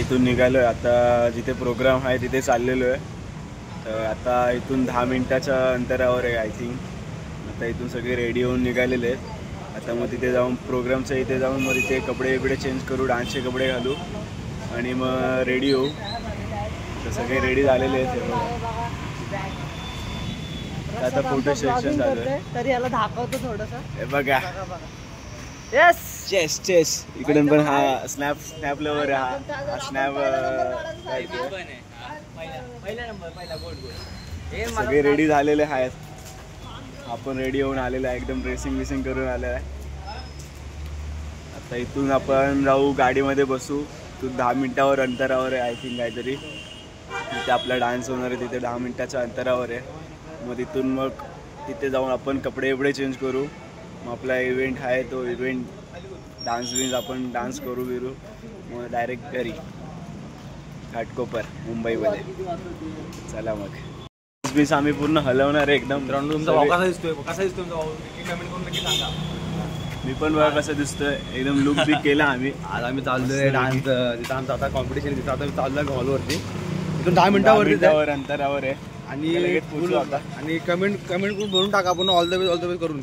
इथून निघालो आहे आता जिथे प्रोग्राम आहे तिथे चाललेलो आहे. तर आता इथून 10 मिनिटाच्या अंतरावर आहे आय थिंक. आता इथून सगळे रेडी होऊन निघालेले आहेत. आता मग तिथे जाऊन प्रोग्रामच्या इथे जाऊन मग तिथे कपडे चेंज करू, डान्सचे कपडे घालू आणि मग रेडी होऊ. तर सगळे रेडी झालेले आहेत. आता फोटो सेक्शन चालू आहे. तरी याला दाखवतो थोडंसं. हे बघा यस चेस इकडे पण हा स्नॅप लवर हा स्नॅप. सगळे रेडी झालेले आहेत. आपण रेडी होऊन आलेला आहे, एकदम ड्रेसिंग करून आलेला आहे. आता इथून आपण जाऊ गाडीमध्ये बसू. तू 10 मिनिटावर अंतरावर आहे आय थिंक काहीतरी. तिथे आपला डान्स होणार आहे, तिथे 10 मिनिटाच्या अंतरावर आहे. मग तिथून मग तिथे जाऊन आपण कपडे चेंज करू. मग आपला इव्हेंट आहे तो इव्हेंट डान्स आपण डान्स करू बिरू. मग डायरेक्ट घरी घाटकोपर मुंबईमध्ये. चला मग बीस आम्ही पूर्ण हलवणार आहे एकदम. मी पण बघा कसं दिसतोय, एकदम लुक बी केला आम्ही. आज आम्ही चाललोय डान्स तिथं आमचं आता कॉम्पिटिशन तिथं आता चाललोय हॉलवरती. इथून 10 मिनिटावर अंतरावर आहे आणि कमेंट करून भरून टाका आपण ऑल द वे करून.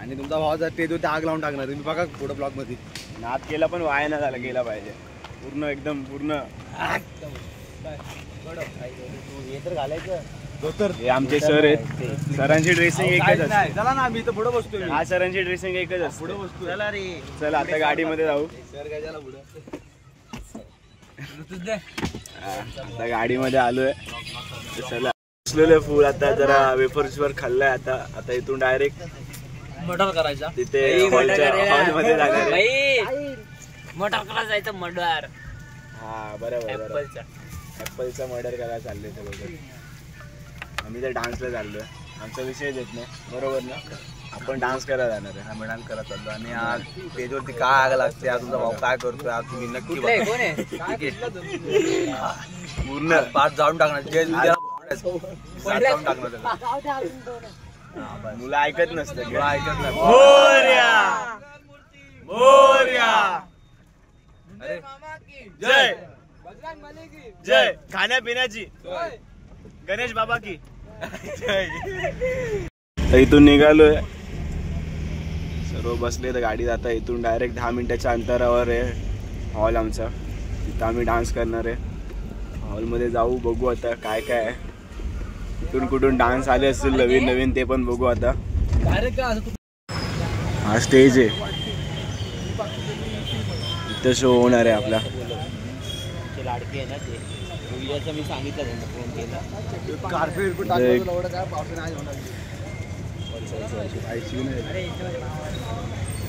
आणि तुमचा भाव जाते तो आग लावून टाकणार. तुम्ही बघा पुढं ब्लॉग मध्ये. नाद केला पण वाया ना झाला, गेला पाहिजे पूर्ण एकदम पूर्ण. हे तर घालायचं. हे आमचे सर आहेत. सरांची ड्रेसिंग एकच असते. चला ना आम्ही इथं पुढे बसतोय. हा सरांची ड्रेसिंग एकच असते. पुढे बसतोय. चला रे चला आता गाडीमध्ये जाऊ. सर काय झाला पुढे. आता गाडीमध्ये आलोय. चला बसलेलो फुल. आता जरा वेफर्सवर खाल्लाय. आता इथून डायरेक्ट मर्डर करायचा तिथे हॉलमध्ये जाणार. मर्डर करायला जायचं. मर्डर हा बरोबर. ऍपलचा मर्डर करायला चाललोय सगळं. आम्ही तर डान्सला चाललोय. आमचा विषय देत नाही बरोबर ना. आपण डान्स करायला जाणार आहे. आम्ही डान्स करायला चाललो. आणि आज स्टेजवरती काय आग लागते, आज तुमचा भाऊ काय करतोय आज तुम्ही नक्की पूर्ण पाठ जाऊन टाकणार. मुलं ऐकत नसतं. जय जय खाण्यापिण्याची गणेश बाबा की. इथून निघालोय. सर्व बसले तर गाडी जाता. इथून डायरेक्ट 10 मिनिटाच्या अंतरावर आहे हॉल आमचा. तिथं आम्ही डान्स करणार आहे. हॉलमध्ये जाऊ, बघू आता काय आहे. इथून कुठून डान्स आले असतील नवीन ते पण बघू आता. हा स्टेज आहे. इथं शो होणार आहे आपला. लाडकी आहे ना ते मी सांगितलं त्यांना फोन केला.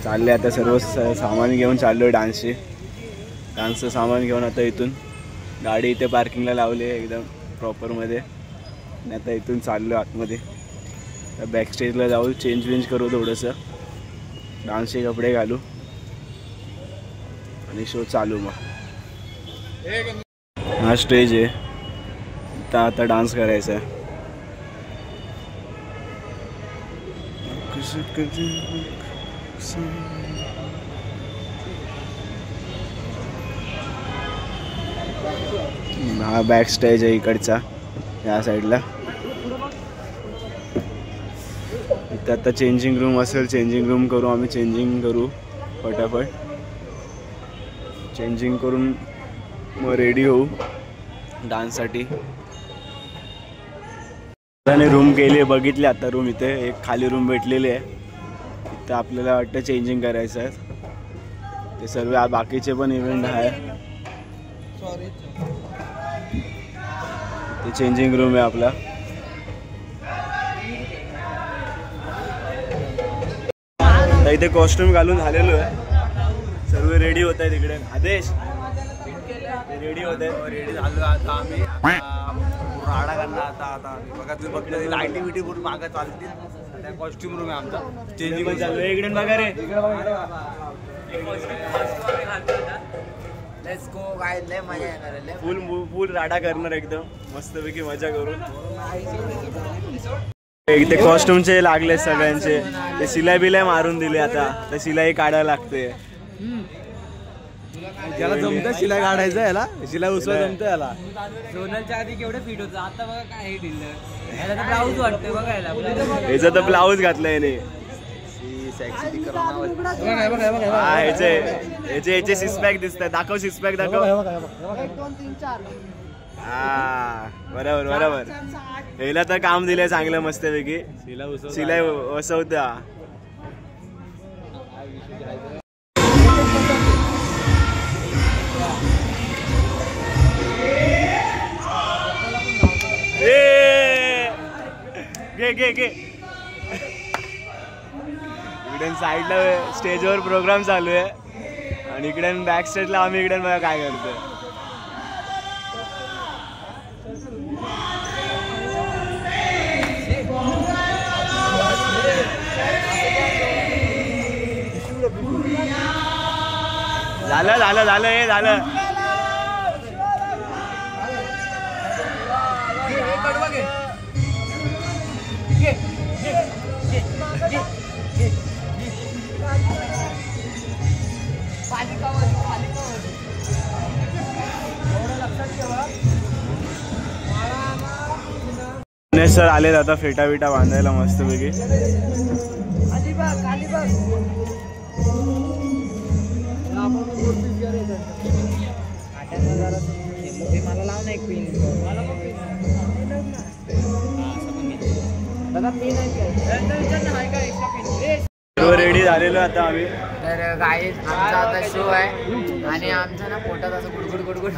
चालले आता सर्व सामान घेऊन चाललोय डान्सचं सामान घेऊन. आता इथून गाडी इथे पार्किंगला लावली आहे एकदम प्रॉपरमध्ये. आणि आता इथून चाललो आतमध्ये. तर बॅक स्टेजला जाऊ, चेंज करू थोडंसं, डान्सचे कपडे घालू आणि शो चालू. मग हा स्टेज आहे. आता डान्स करायचा आहे. हा बॅक स्टेज आहे इकडचा या साईडला. इथं आता चेंजिंग रूम असेल, चेंजिंग रूम करू आम्ही. चेंजिंग करू फटाफट. चेंजिंग करून मग रेडी होऊ डान्ससाठी. रूम केली, बघितली आता रूम. इथे एक खाली रूम भेटलेली आहे. इथं आपल्याला वाटतं चेंजिंग करायचं आहे. ते सर्व बाकीचे पण इव्हेंट आहे. ते चेंजिंग रूम आहे आपला. इथे कॉस्ट्युम घालून झालेलो आहे. सर्व रेडी होत आहे तिकडे. आदेश रेडी होत आहे. रेडी झालो आता आम्ही. राडा करणार आता बघा तुम्ही बघितलं लाईटी पूर्ण मागं चालतील. त्या कॉस्ट्युम रूम आहे आमचा. चेंजिंग पण चालू आहे. इकडे बघा रे. फुल राडा करणार एकदम मस्तपैकी मजा करून. इथे कॉस्ट्युमचे लागले सगळ्यांचे. ते शिलाई बिलाई मारून दिले. आता तर शिलाई काढायला लागते. ज्याला जमतं शिलाई काढायचं याला, शिलाई उसवा जमतं याला. सोनलच्या आधी केवढं फिट होतं, आता बघा काय हे ढिल्लं. याला तर ब्लाऊज वाटतंय बघा याला. याचं तर ब्लाऊज घातलंय याने. याचे सिक्स पॅक दिसत. दाखव सिक्स पॅक दाखव. हा बरोबर बरोबर. याला तर काम दिलंय चांगलं मस्तपैकी. शिलाई वसवत्या. घे इकडे साईडला स्टेजवर प्रोग्राम चालू आहे आणि इकडे बॅक स्टेजला आम्ही इकडे बघा काय करतोय. झालं झालं झालं हे झालं. सर आले आता फेटा बिटा बांधायला मस्तपैकी. मला लाव ना एक पिन. रेडी झालेलो आता आम्ही. तर गाईज आमचा आता शो आहे आणि आमचा ना पोटात असं गुडगुड गुडगुड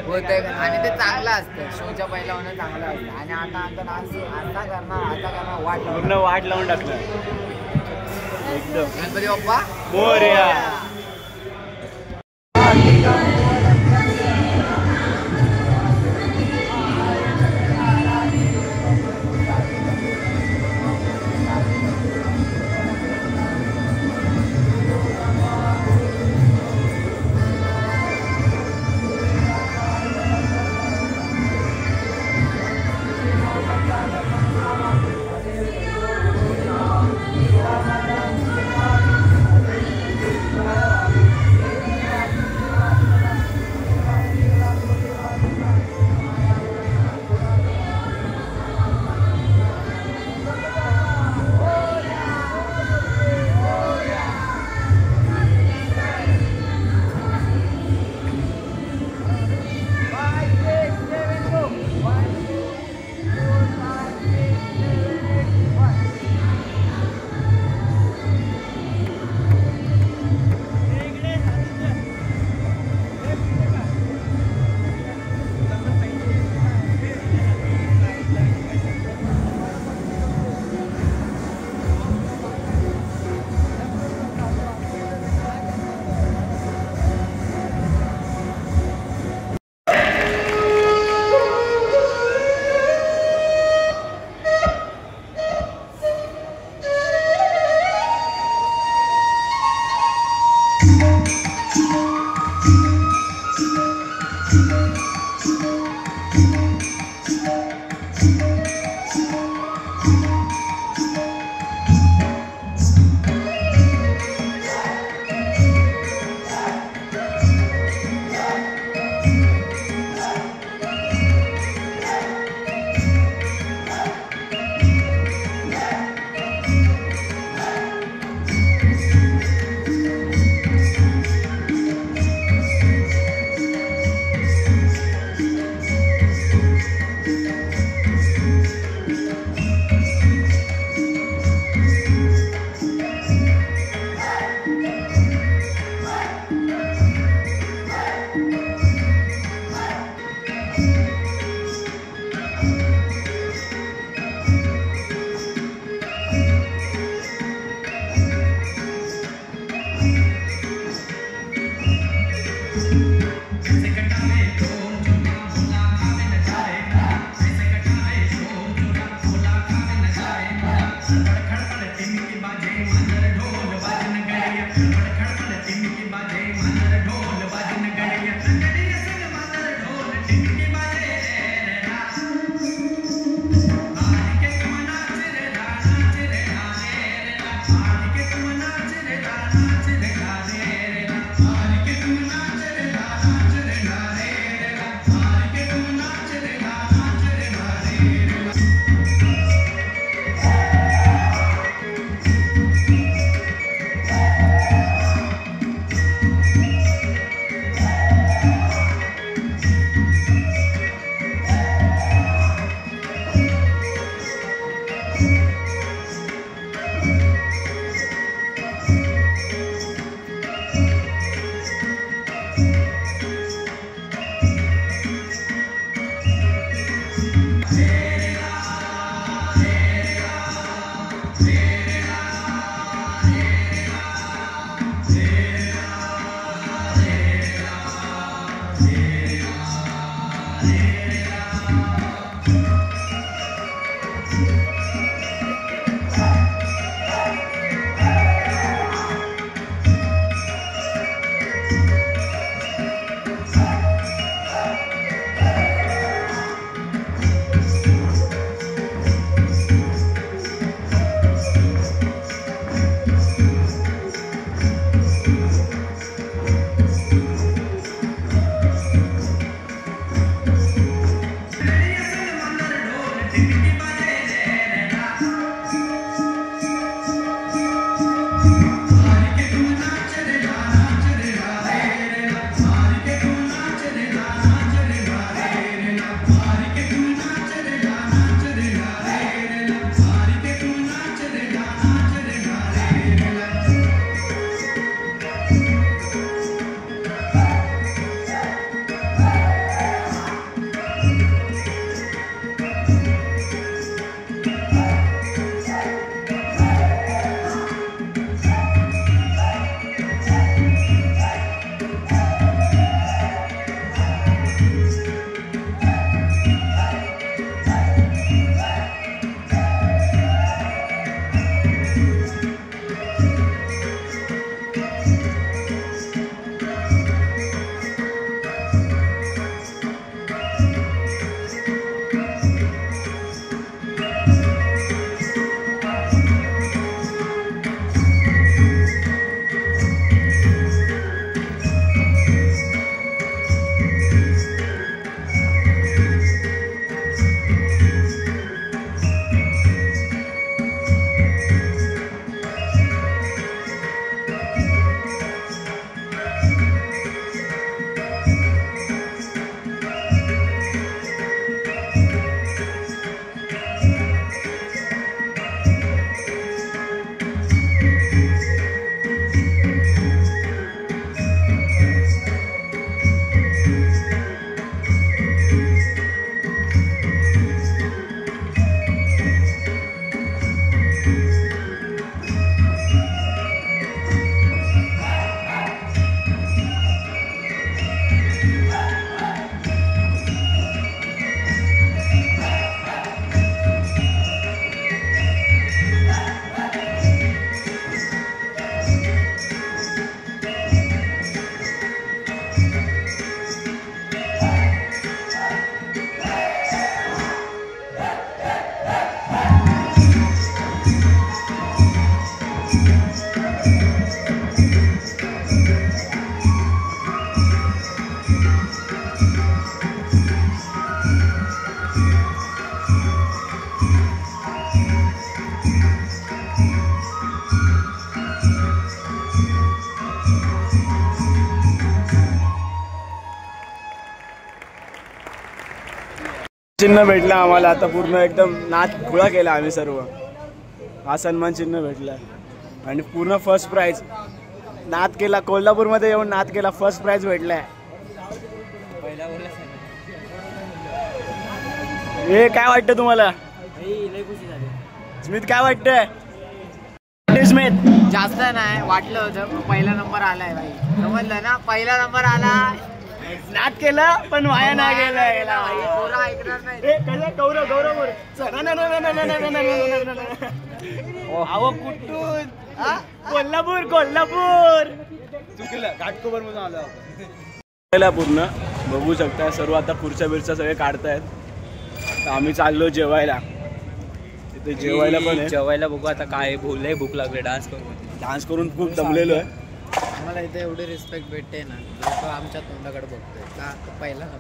होतंय आणि ते चांगलं असतं. शोच्या पहिला होणं चांगलं असतं आणि आता आमचा डान्स आता करणार वाट पूर्ण वाट लावून टाकलं एकदम. गणपती बाप्पा मोरया. चिन्ह भेटला आम्हाला आता पूर्ण एकदम नाच खुळा केला आम्ही सर्व. हा सन्मान चिन्ह भेटला आणि पूर्ण फर्स्ट प्राइज नाद केला. कोल्हापूरमध्ये येऊन नाद केला, फर्स्ट प्राइज भेटलाय. हे काय वाटतं तुम्हाला स्मित, काय वाटतंय स्मित? जास्त नाही वाटलं होतं, पहिला नंबर आलाय भाई, समजलं ना, पहिला नंबर आला. नाद केला पण वाया नाही गेलाय. पोरा ऐकणार नाही. गौरव गौरव अहो कुठून? कोल्हापूर कोल्हापूर चुकीला घाटकोपर मधून आला पूर्ण. बघू शकता सर्व आता खुर्च्या बिरच्या सगळे काढतायत. तर आम्ही चाललो जेवायला. तिथे जेवायला पण आहे. जेवायला बघू आता काय बोललंय, भूक लागले. डान्स करून खूप दमलेलो आहे. आम्हाला इथे एवढी रिस्पेक्ट भेटते ना, लोक आमच्या तोंडाकडे बघतोय का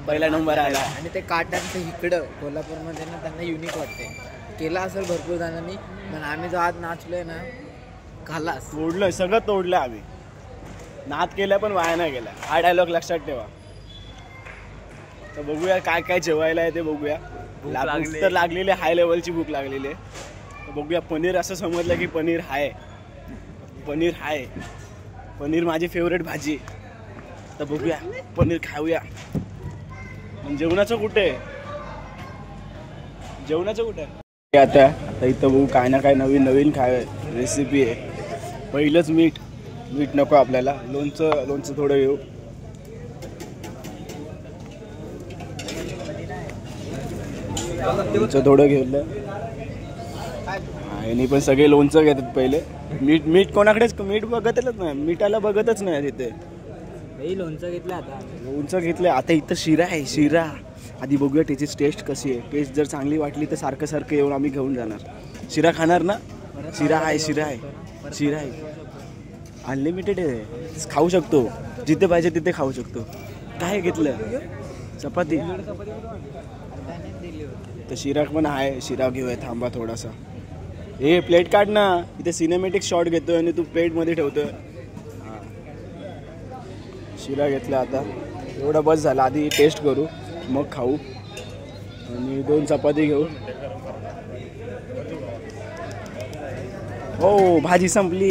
पहिला नंबर आला. आणि ते काटांचं इकडं कोल्हापूरमध्ये ना त्यांना युनिक वाटते. केला असेल भरपूर जणांनी, पण आम्ही जो आज नाचलोय ना, खालास तोडलं सगळं, तोडलं आम्ही. नाद केला पण वाया नाही गेला. हा डायलॉग लक्षात ठेवा. तर बघूया काय काय जेवायला आहे ते बघूया. भूक तर लागलेली, हाय लेवलची भूक लागलेली आहे. तर बघूया. पनीर असं समजलं की पनीर हाय, पनीर हाय. पनीर माझी फेवरेट भाजी. तर बघूया पनीर खाऊया. जेवणाचं कुठे जेवणाचं कुठे आता इथं बघू काय ना काय नवीन नवीन काय रेसिपी आहे. पहिलंच मीठ नको आपल्याला. लोणचं थोडं येऊ. लोणचं थोडं घेतलं. आणि पण सगळे लोणचं घेतात पहिले. मीठ कोणाकडेच मीठ बघतच नाही, मिठाला बघतच नाही तिथे. लोणचं घेतलं आता. लोणचं घेतलं. आता इथं शिरा आहे. शिरा आधी बघूया त्याची टेस्ट कशी आहे. टेस्ट जर चांगली वाटली तर सारखं सारखं येऊन आम्ही घेऊन जाणार. शिरा खाणार ना? शिरा आहे अनलिमिटेड आहे. खाऊ शकतो जिथे पाहिजे तिथे खाऊ शकतो. काय घेतलं? चपाती. तर शिरा पण आहे. शिरा घेऊया. थांबा थोडासा. हे प्लेट काढ ना. इथे सिनेमॅटिक शॉट घेतोय आणि तू प्लेटमध्ये ठेवतोय. शिरा घेतला. आता एवढा बस झाला. आधी टेस्ट करू मग खाऊ. आणि 2 चपाती घेऊ. हो भाजी संपली.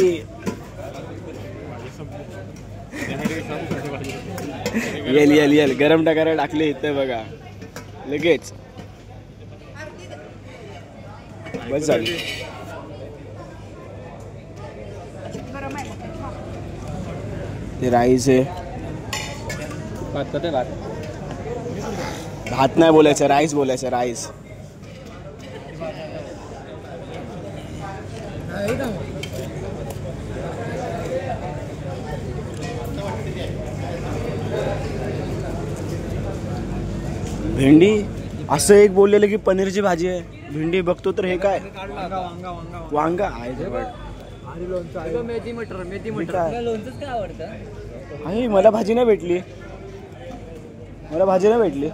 येल गरम टाकायला टाकले इथे बघा लगेच. बस झाली. ते राईस आहे. भात नाही बोलायचं, राईस बोलायचं. राईस भेंडी. असं एक बोललेलं की पनीरची भाजी आहे. भेंडी बघतो तर हे काय? वांगा आहे. मेथी मटर लोणचंच काय आवडतं? आहे. मला भाजी नाही भेटली.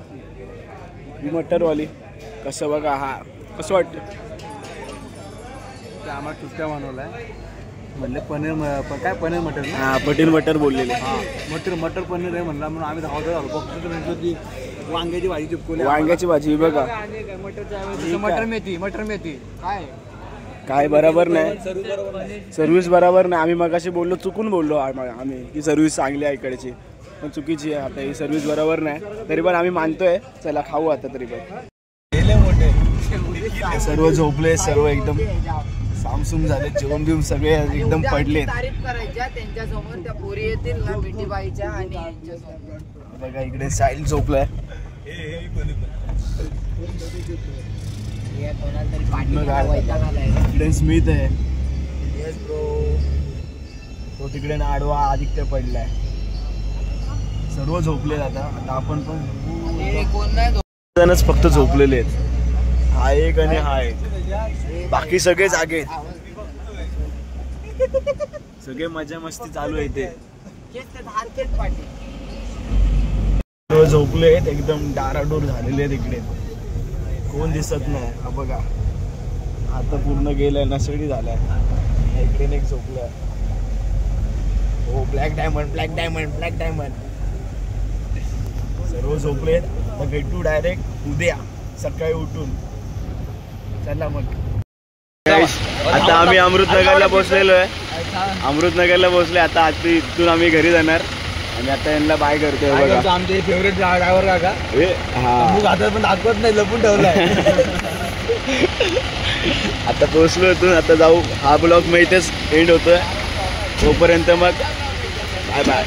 ही मटरवाली. कसं बघा. हा कसं वाटतं? आम्हाला चुटका बनवलाय. म्हणले पनीर काय पनीर मटर ना? हा पनीर मटर बोललेले. मटर पनीर आहे म्हणला म्हणून आम्ही धावतो झालो. फक्त ती वांग्याची भाजी चिपकवली. वांग्याची भाजी बघा. मटर मेथी काय बरोबर नाही. सर्व्हिस बरोबर नाही. आम्ही मगाशी बोललो, चुकून बोललो आम्ही की सर्व्हिस चांगली आहे इकडची, पण चुकीची आहे. आता ही सर्व्हिस बरोबर नाही. तरी पण आम्ही मानतोय. चला खाऊ आता तरी पण. सर्व झोपले. सर्व एकदम सामसूम झाले. जेवण बिवून सगळे एकदम पडले. तारीफ करायच्या त्यांच्यासमोर. त्या पोरी येतील ना मिठीबाईच्या आणि बघा इकडे साहिल झोपलाय. इकडे स्मित आहे. तो तिकडे आडवा आदित्य पडलाय. सर्व झोपले. आता आपण पण जणच फक्त झोपलेले आहेत. हा एक आणि हा एक. बाकी सगळे जागे आहेत. सगळे मजा मस्ती चालू आहे इथे. झोपले आहेत. एकदम डाराडोर झालेले आहेत. इकडे कोण दिसत नाही. हा बघा आता पूर्ण गेलाय. नसडी झालाय. इकडे एक झोपलाय. हो ब्लॅक डायमंड. सर्व झोपले. आता भेटू डायरेक्ट उद्या सकाळी उठून. चला मग. आता आम्ही अमृतनगरला पोहोचलेलो आहे. आता इथून आम्ही घरी जाणार. आणि आता यांना बाय करतोय बघा. आमचे फेवरेट ड्रायव्हर काका. पण दाखवत नाही, लपून ठेवलाय. आता पोहोचलो इथून. आता जाऊ. हा ब्लॉग मग इथेच एंड होतोय. तोपर्यंत मग बाय बाय.